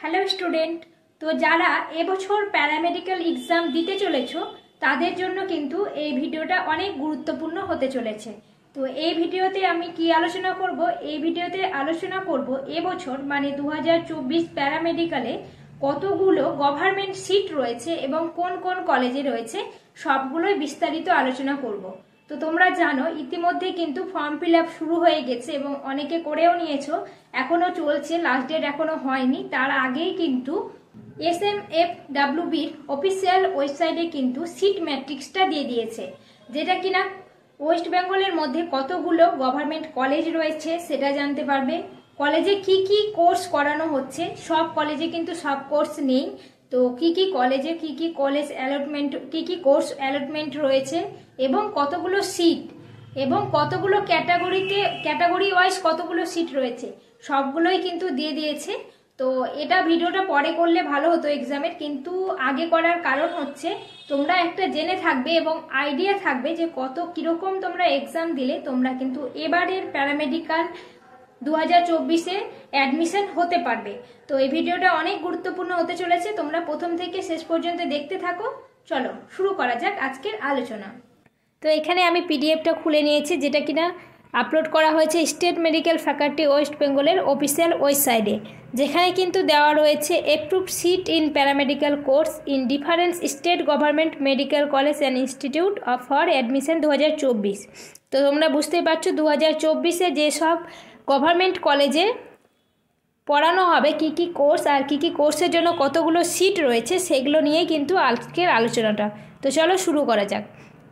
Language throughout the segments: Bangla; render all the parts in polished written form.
হ্যালো স্টুডেন্ট, তো যারা এবছর প্যারামেডিক্যাল এক্সাম দিতে চলেছো তাদের জন্য কিন্তু এই ভিডিওটা অনেক গুরুত্বপূর্ণ হতে চলেছে। তো এই ভিডিওতে আমি কি আলোচনা করব? এই ভিডিওতে আলোচনা করব এবছর মানে 2024 প্যারামেডিক্যালে কতগুলো গভর্নমেন্ট সিট রয়েছে এবং কোন কোন কলেজে রয়েছে সবগুলোই বিস্তারিত আলোচনা করব। তো তোমরা জানো ইতিমধ্যে কিন্তু ফর্ম ফিল আপ শুরু হয়ে গেছে এবং অনেকে করেও নিয়েছো, এখনো চলছে, লাস্ট ডেট এখনো হয়নি। তার আগেই কিন্তু SMFWBর অফিসিয়াল ওয়েবসাইটে কিন্তু সিট ম্যাট্রিক্সটা দিয়ে দিয়েছে, যেটা কিনা ওয়েস্ট বেঙ্গলের মধ্যে কতগুলো গভর্নমেন্ট কলেজ রয়েছে সেটা জানতে পারবে। কলেজে কি কি কোর্স করানো হচ্ছে, সব কলেজে কিন্তু সব কোর্স নেই, তো কি কি কলেজে কি কি কলেজ অ্যালটমেন্ট কি কি কোর্স অ্যালটমেন্ট রয়েছে এবং কতগুলো সিট এবং কতগুলো ক্যাটাগরি ওয়াইজ কতগুলো সিট রয়েছে সবগুলোই কিন্তু দিয়ে দিয়েছে। তো এটা ভিডিওটা পরে করলে ভালো হতো এক্সামের, কিন্তু আগে করার কারণ হচ্ছে তোমরা একটা জেনে থাকবে এবং আইডিয়া থাকবে যে কত কিরকম তোমরা এক্সাম দিলে তোমরা কিন্তু এবারের প্যারামেডিক্যাল 2024-এ অ্যাডমিশন হতে পারবে। তো এই ভিডিওটা অনেক গুরুত্বপূর্ণ হতে চলেছে, তোমরা প্রথম থেকে শেষ পর্যন্ত দেখতে থাকো। চলো শুরু করা যাক আজকের আলোচনা। তো এখানে আমি পিডিএফটা খুলে নিয়েছি, যেটা কিনা আপলোড করা হয়েছে স্টেট মেডিকেল ফ্যাকাল্টি ওয়েস্ট বেঙ্গলের অফিসিয়াল ওয়েবসাইটে, যেখানে কিন্তু দেওয়া রয়েছে approved seat in paramedical course in difference state government medical college and institute of for admission 2024। তো তোমরা বুঝতেই পারছো 2024-এ যেসব গভর্নমেন্ট কলেজে পড়ানো হবে কি কি কোর্স আর কি কি কোর্সের জন্য কতগুলো সিট রয়েছে সেগুলো নিয়ে কিন্তু আজকের আলোচনাটা। তো চলো শুরু করা যাক।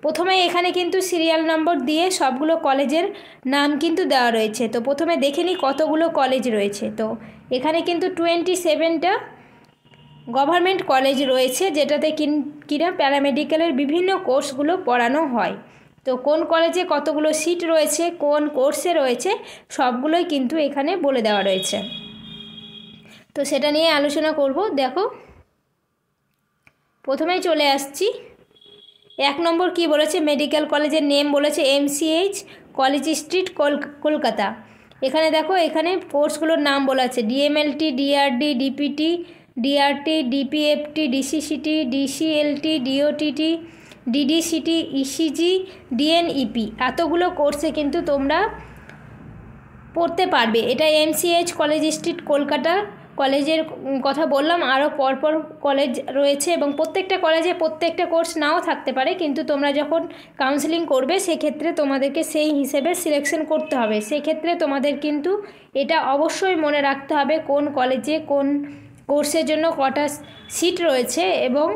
প্রথমে এখানে কিন্তু সিরিয়াল নম্বর দিয়ে সবগুলো কলেজের নাম কিন্তু দেওয়া রয়েছে। তো প্রথমে দেখে নিই কতগুলো কলেজ রয়েছে। তো এখানে কিন্তু 27টা গভর্নমেন্ট কলেজ রয়েছে, যেটাতে কিনা প্যারামেডিক্যালের বিভিন্ন কোর্সগুলো পড়ানো হয়। তো কোন কলেজে কতগুলো সিট রয়েছে, কোন কোর্সে রয়েছে সবগুলোই কিন্তু এখানে বলে দেওয়া রয়েছে। তো সেটা নিয়ে আলোচনা করব। দেখো প্রথমেই চলে আসছি, 1 নম্বর কি বলেছে, মেডিকেল কলেজের নেম বলেছে MCH কলেজ স্ট্রিট কলকাতা। এখানে দেখো এখানে কোর্সগুলোর নাম বলা আছে DMLT, DRD, DPT, DRT, DPFT, DCCT, DCLT, DOTT, DDCT, ECG, DNEP। এতগুলো কোর্সে কিন্তু তোমরা পড়তে পারবে। এটা MCH কলেজ স্ট্রিট কলকাতা কলেজের কথা বললাম, আরও পরপর কলেজ রয়েছে এবং প্রত্যেকটা কলেজে প্রত্যেকটা কোর্স নাও থাকতে পারে, কিন্তু তোমরা যখন কাউন্সেলিং করবে সেক্ষেত্রে তোমাদেরকে সেই হিসেবে সিলেকশন করতে হবে। সেক্ষেত্রে তোমাদের কিন্তু এটা অবশ্যই মনে রাখতে হবে কোন কলেজে কোন কোর্সের জন্য কটা সিট রয়েছে এবং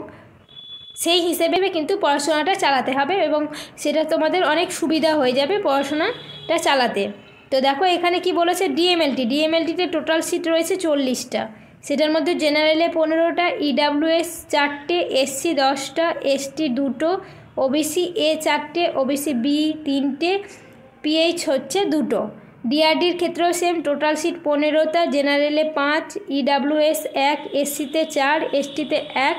সেই হিসেবে কিন্তু পড়াশোনাটা চালাতে হবে এবং সেটা তোমাদের অনেক সুবিধা হয়ে যাবে পড়াশোনাটা চালাতে। তো দেখো এখানে কি বলেছে, ডিএমএলটিতে টোটাল সিট রয়েছে 40টা, সেটার মধ্যে জেনারেলে 15টা, EWS 4টে, SC 10টা, ST 2টো, OBC A 4টে, OBC B 3টে, PH হচ্ছে 2টো। ডিআরডির ক্ষেত্রেও সেম, টোটাল সিট 15টা, জেনারেলে 5, EWS 1, SCতে 4, STতে 1,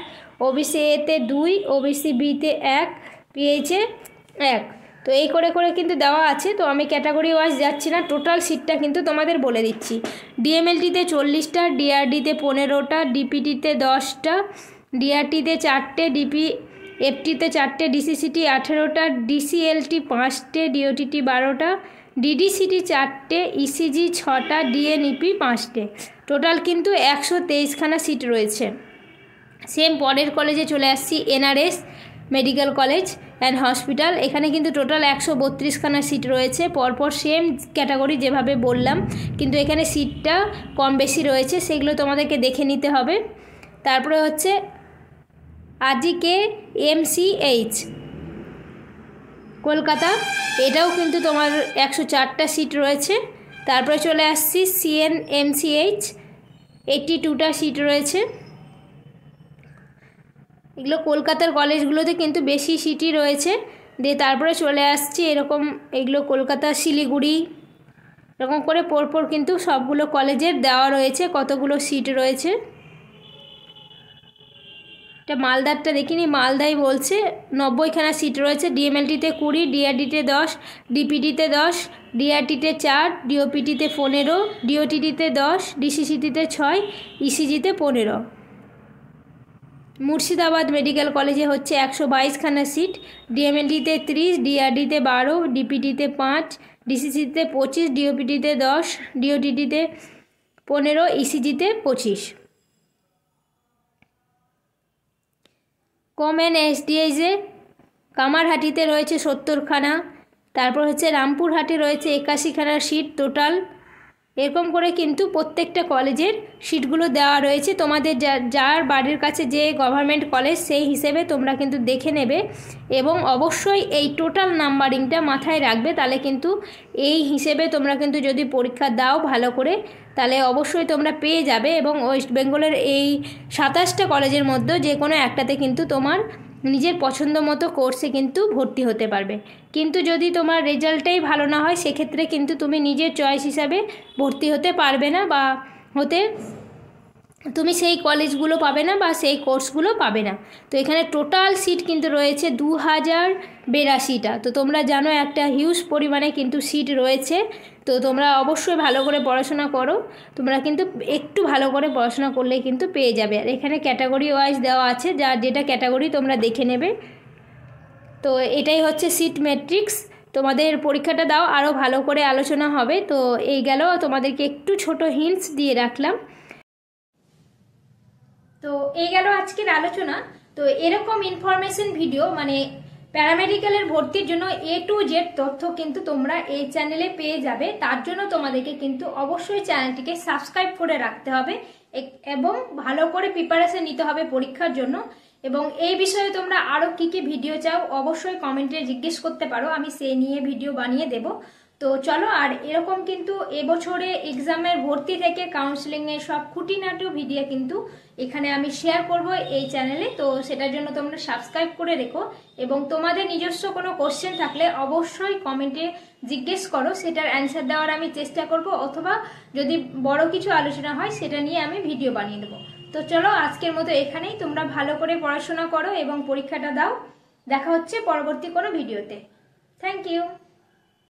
OBC Aতে 2, OBC Bতে 1, PHে 1। তো এই করে করে কিন্তু দেওয়া আছে। তো আমি ক্যাটাগরি ওয়াইজ যাচ্ছি না, টোটাল সিটটা কিন্তু তোমাদের বলে দিচ্ছি। ডিএমএলটিতে 40টা, ডিআরডিতে 15টা, ডিপিটিতে 10টা, ডিআরটিতে 4টে, ডিপিএফটিতে 4টে, ডিসিসিটি 18টা, ডিসিএলটি 5টে, ডিওটিটি 12টা, ডিডিসিটি 4টে, ইসিজি 6টা, ডিএনইপি 5টে। টোটাল কিন্তু 123খানা সিট রয়েছে। সেম পরের কলেজে চলে আসছি, NRS medical college and hospital. এখানে কিন্তু টোটাল 132খানা সিট রয়েছে, পরপর সেম ক্যাটাগরি যেভাবে বললাম, কিন্তু এখানে সিটটা কম বেশি রয়েছে, সেগুলো তোমাদেরকে দেখে নিতে হবে। তারপরে হচ্ছে আজিকে MCH কলকাতা, এটাও কিন্তু তোমার 104টা সিট রয়েছে। তারপরে চলে আসছি CNMCH, 82টা সিট রয়েছে। এগুলো কলকাতার কলেজগুলোতে কিন্তু বেশি সিটই রয়েছে। দিয়ে তারপরে চলে আসছি এরকম, এগুলো কলকাতা, শিলিগুড়ি, এরকম করে পরপর কিন্তু সবগুলো কলেজের দেওয়া রয়েছে কতগুলো সিট রয়েছে। এটা মালদারটা দেখিনি, মালদাই বলছে 90খানা সিট রয়েছে। ডিএমএলটিতে 20, ডিআরডিতে 10, ডিপিডিতে 10, ডিআরটিতে 4, ডিওপিটিতে 15, ডিওটিটিতে 10, ডিসিসিটিতে 6, ইসিজিতে 15। মুর্শিদাবাদ মেডিকেল কলেজে হচ্ছে 122খানা সিট। ডিএমএলটিতে 30, ডিআরডিতে 12, ডিপিটিতে 5, ডিসিসিতে 25, ডিওপিটিতে 10, ডিওটিটিতে 15, ইসিজিতে 25। কমেন এসডিএইচে কামারহাটিতে রয়েছে 70খানা, তারপর হচ্ছে রামপুরহাটে রয়েছে 81খানা সিট টোটাল। এরকম করে কিন্তু প্রত্যেকটা কলেজের সিটগুলো দেওয়া রয়েছে। তোমাদের যার বাড়ির কাছে যে গভর্নমেন্ট কলেজ সেই হিসেবে তোমরা কিন্তু দেখে নেবে, এবং অবশ্যই এই টোটাল নাম্বারিংটা মাথায় রাখবে। তাহলে কিন্তু এই হিসেবে তোমরা কিন্তু যদি পরীক্ষা দাও ভালো করে, তাহলে অবশ্যই তোমরা পেয়ে যাবে। এবং ওয়েস্ট বেঙ্গলের এই 27টা কলেজের মধ্যে যে কোনো একটাতে কিন্তু তোমার নিজের পছন্দ মতো কোর্সে কিন্তু ভর্তি হতে পারবে। কিন্তু যদি তোমার রেজাল্টটাই ভালো না হয়, সেক্ষেত্রে কিন্তু তুমি নিজের চয়েস হিসাবে ভর্তি হতে পারবে না, বা তুমি সেই কলেজগুলো পাবে না বা সেই কোর্সগুলো পাবে না। তো এখানে টোটাল সিট কিন্তু রয়েছে 2082টা। তো তোমরা জানো একটা হিউজ পরিমাণে কিন্তু সিট রয়েছে। তো তোমরা অবশ্যই ভালো করে পড়াশোনা করো, তোমরা কিন্তু একটু ভালো করে পড়াশোনা করলেই কিন্তু পেয়ে যাবে। আর এখানে ক্যাটাগরি ওয়াইজ দেওয়া আছে, যেটা ক্যাটাগরি তোমরা দেখে নেবে। তো এটাই হচ্ছে সিট ম্যাট্রিক্স। তোমাদের পরীক্ষাটা দাও, আরও ভালো করে আলোচনা হবে। তো এই গেল, তোমাদেরকে একটু ছোট হিন্টস দিয়ে রাখলাম। তো এই গেল আজকের আলোচনা। তো এরকম ইনফরমেশন ভিডিও মানে প্যারামেডিক্যালের ভর্তির জন্য A to Z তথ্য কিন্তু তোমরা এই চ্যানেলে পেয়ে যাবে। তার জন্য তোমাদেরকে কিন্তু অবশ্যই চ্যানেলটিকে সাবস্ক্রাইব করে রাখতে হবে এবং ভালো করে প্রিপারেশন নিতে হবে পরীক্ষার জন্য। এবং এই বিষয়ে তোমরা আরও কী কী ভিডিও চাও অবশ্যই কমেন্টে জিজ্ঞেস করতে পারো, আমি সেই নিয়ে ভিডিও বানিয়ে দেব। তো চলো, আর এরকম কিন্তু এবছরে এক্সামের ভর্তি থেকে কাউন্সিলিংয়ের সব খুঁটিনাটি ভিডিও কিন্তু এখানে আমি শেয়ার করব এই চ্যানেলে। তো সেটার জন্য তোমরা সাবস্ক্রাইব করে রেখো, এবং তোমাদের নিজস্ব কোনো কোশ্চেন থাকলে অবশ্যই কমেন্টে জিজ্ঞেস করো, সেটার অ্যান্সার দেওয়ার আমি চেষ্টা করব, অথবা যদি বড় কিছু আলোচনা হয় সেটা নিয়ে আমি ভিডিও বানিয়ে দেবো। তো চলো, আজকের মতো এখানেই। তোমরা ভালো করে পড়াশোনা করো এবং পরীক্ষাটা দাও। দেখা হচ্ছে পরবর্তী কোনো ভিডিওতে। Thank you.